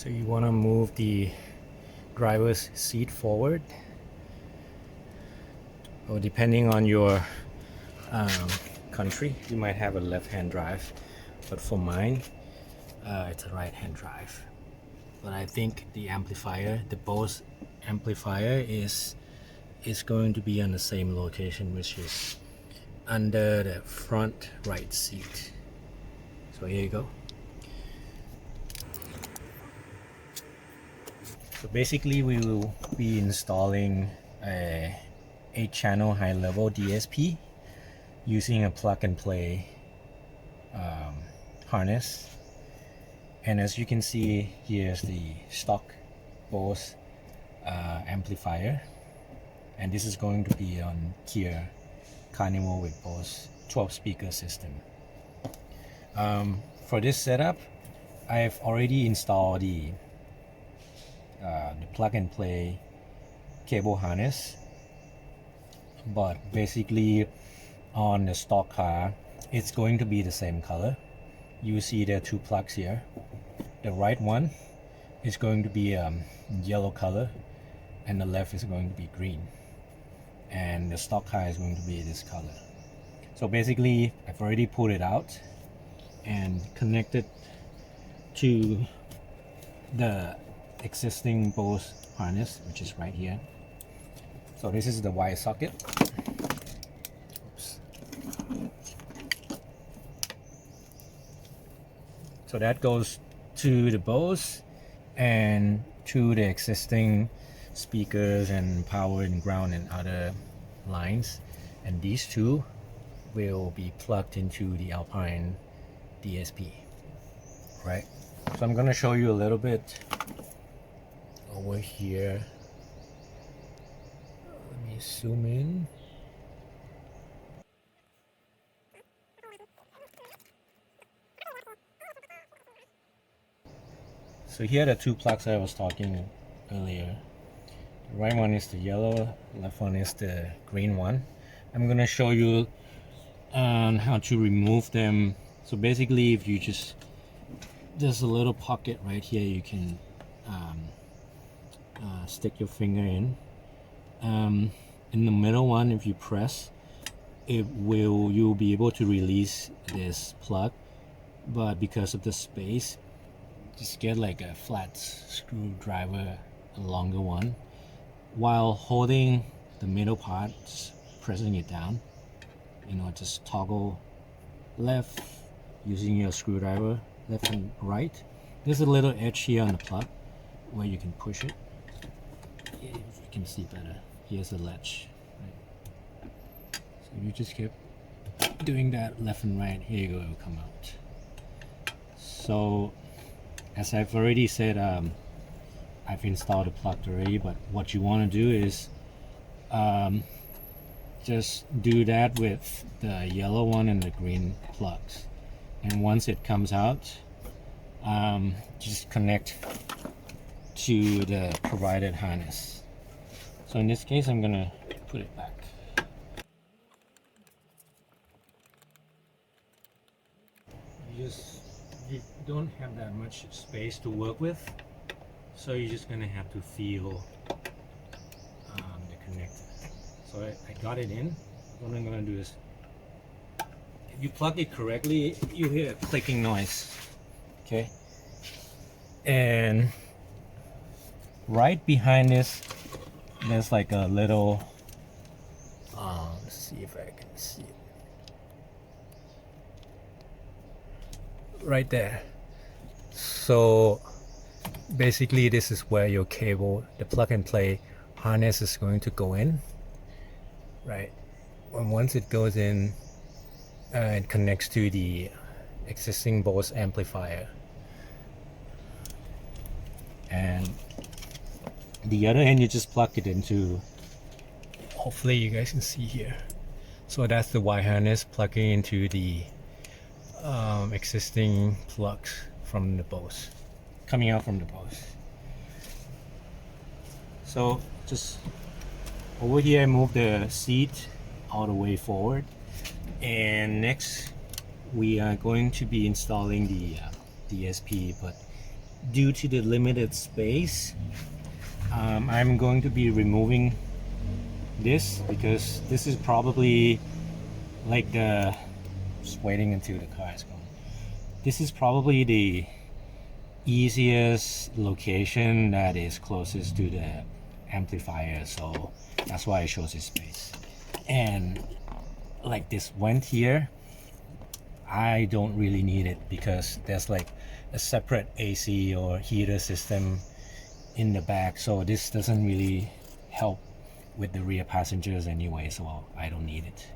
So you want to move the driver's seat forward, or depending on your country, you might have a left-hand drive, but for mine it's a right-hand drive. But I think the amplifier, the Bose amplifier, is going to be on the same location, which is under the front right seat. So here you go. So basically we will be installing a 8-channel high-level DSP using a plug-and-play harness. And as you can see, here's the stock Bose amplifier, and this is going to be on Kia Carnival with Bose 12-speaker system. For this setup, I've already installed the plug-and-play cable harness, but basically on the stock car it's going to be the same color. You see there are two plugs here. The right one is going to be yellow color, and the left is going to be green, and the stock car is going to be this color. So basically I've already pulled it out and connected to the existing Bose harness, which is right here. So this is the wire socket. Oops. So that goes to the Bose and to the existing speakers and power and ground and other lines, and these two will be plugged into the Alpine DSP, right? So I'm going to show you a little bit over here. Let me zoom in. So here are the two plugs I was talking earlier. The right one is the yellow, left one is the green one. I'm gonna show you on how to remove them. So basically, if you there's a little pocket right here, you can stick your finger in. In the middle one, if you press, you'll be able to release this plug, but because of the space, just get like a flat screwdriver, a longer one, while holding the middle part, just pressing it down, just toggle left using your screwdriver, left and right. There's a little edge here on the plug where you can push it. If you can see better, here's the latch, right? So you just keep doing that left and right, here you go, it'll come out. So as I've already said, I've installed the plug already, but what you want to do is just do that with the yellow one and the green plugs, and once it comes out, just connect to the provided harness. So in this case, I'm gonna put it back. You don't have that much space to work with, so you're just gonna have to feel the connector. So I got it in. What I'm gonna do is, if you plug it correctly, you hear a clicking noise, okay? And right behind this, there's like a little, let's see if I can see it. Right there. So basically this is where your cable, the plug and play harness, is going to go in, right? And once it goes in, it connects to the existing Bose amplifier, and the other end you just plug it into, hopefully you guys can see here. So that's the wire harness plugging into the existing plugs from the Bose, coming out from the Bose. So just over here, I move the seat all the way forward, and next we are going to be installing the DSP, but due to the limited space, I'm going to be removing this, because this is probably like the, just waiting until the car is gone. This is probably the easiest location that is closest to the amplifier, so that's why I chose this space. And like this vent here, I don't really need it because there's like a separate AC or heater system in the back, so this doesn't really help with the rear passengers anyway, so I don't need it.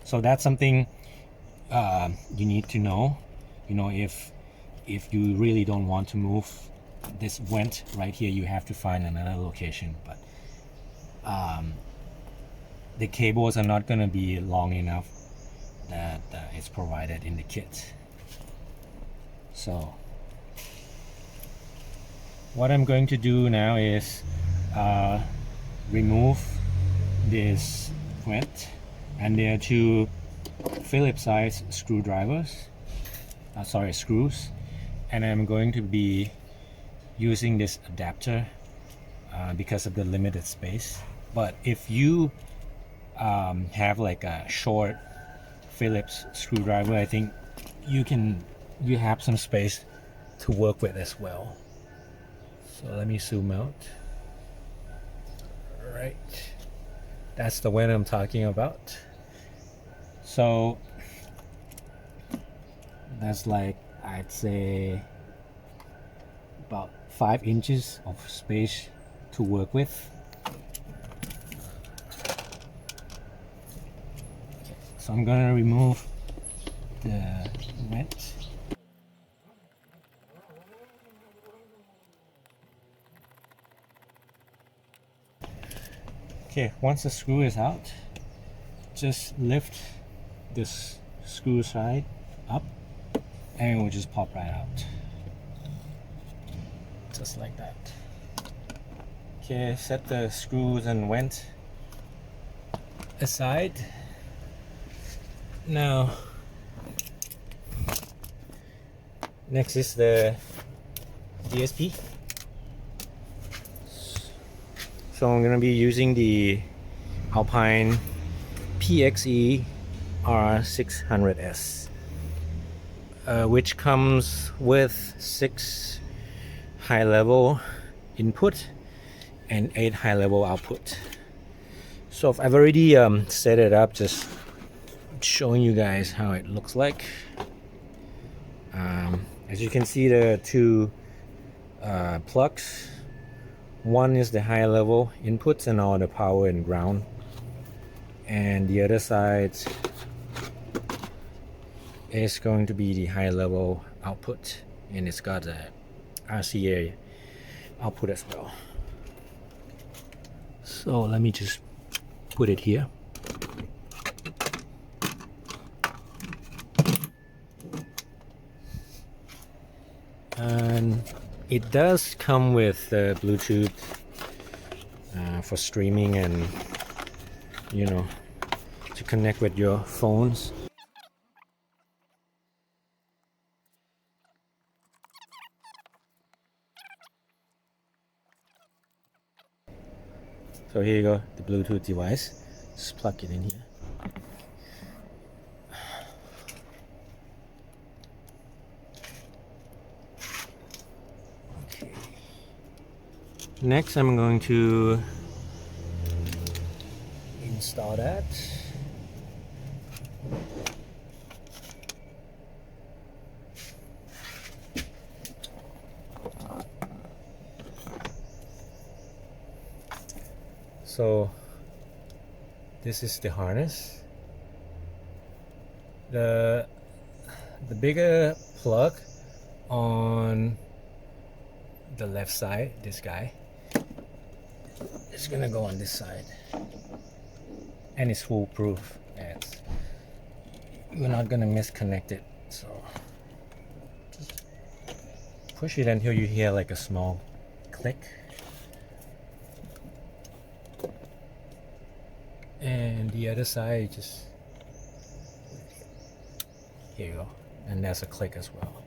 So that's something you need to know. You know, if you really don't want to move this vent right here, you have to find another location. But the cables are not going to be long enough that it's provided in the kit. So what I'm going to do now is remove this vent, and there are two Phillips size screwdrivers, screws, and I'm going to be using this adapter because of the limited space. But if you have like a short Phillips screwdriver, I think you have some space to work with as well. So let me zoom out. Right, that's the one I'm talking about. So that's like, I'd say about 5 inches of space to work with. So I'm gonna remove the vent. Okay, once the screw is out, just lift this screw side up and it will just pop right out. Just like that. Okay, set the screws and vent aside. Now, next is the DSP. So I'm going to be using the Alpine PXE R600S, which comes with 6 high-level input and 8 high-level output. So I've already set it up, just showing you guys how it looks like. As you can see, there are 2 plugs. One is the high level inputs and all the power and ground, and the other side is going to be the high level output, and it's got a RCA output as well. So let me just put it here. And it does come with Bluetooth for streaming and, you know, to connect with your phones. So here you go, the Bluetooth device. Just plug it in here. Next, I'm going to install that. So this is the harness. The bigger plug on the left side, this guy, it's gonna go on this side, and it's foolproof. You're not gonna misconnect it, so just push it until you hear like a small click, and the other side, just here you go, and there's a click as well.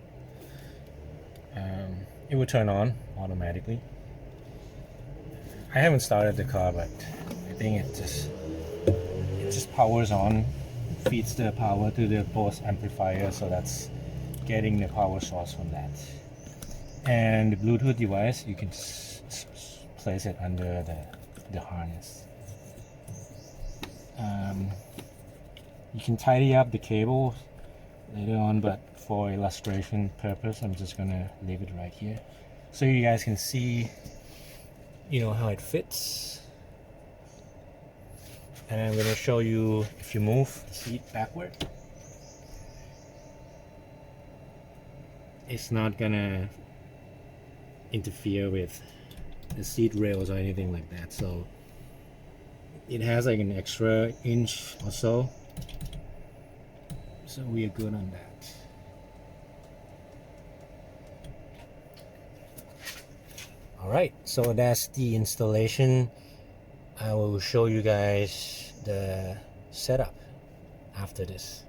it will turn on automatically. I haven't started the car, but I think it just powers on, feeds the power to the Bose amplifier, so that's getting the power source from that. And the Bluetooth device, you can place it under the harness. You can tidy up the cable later on, but for illustration purpose, I'm just gonna leave it right here so you guys can see, you know, how it fits. And I'm gonna show you, if you move the seat backward, it's not gonna interfere with the seat rails or anything like that. So it has like an extra inch or so, so we are good on that. Alright, so that's the installation. I will show you guys the setup after this.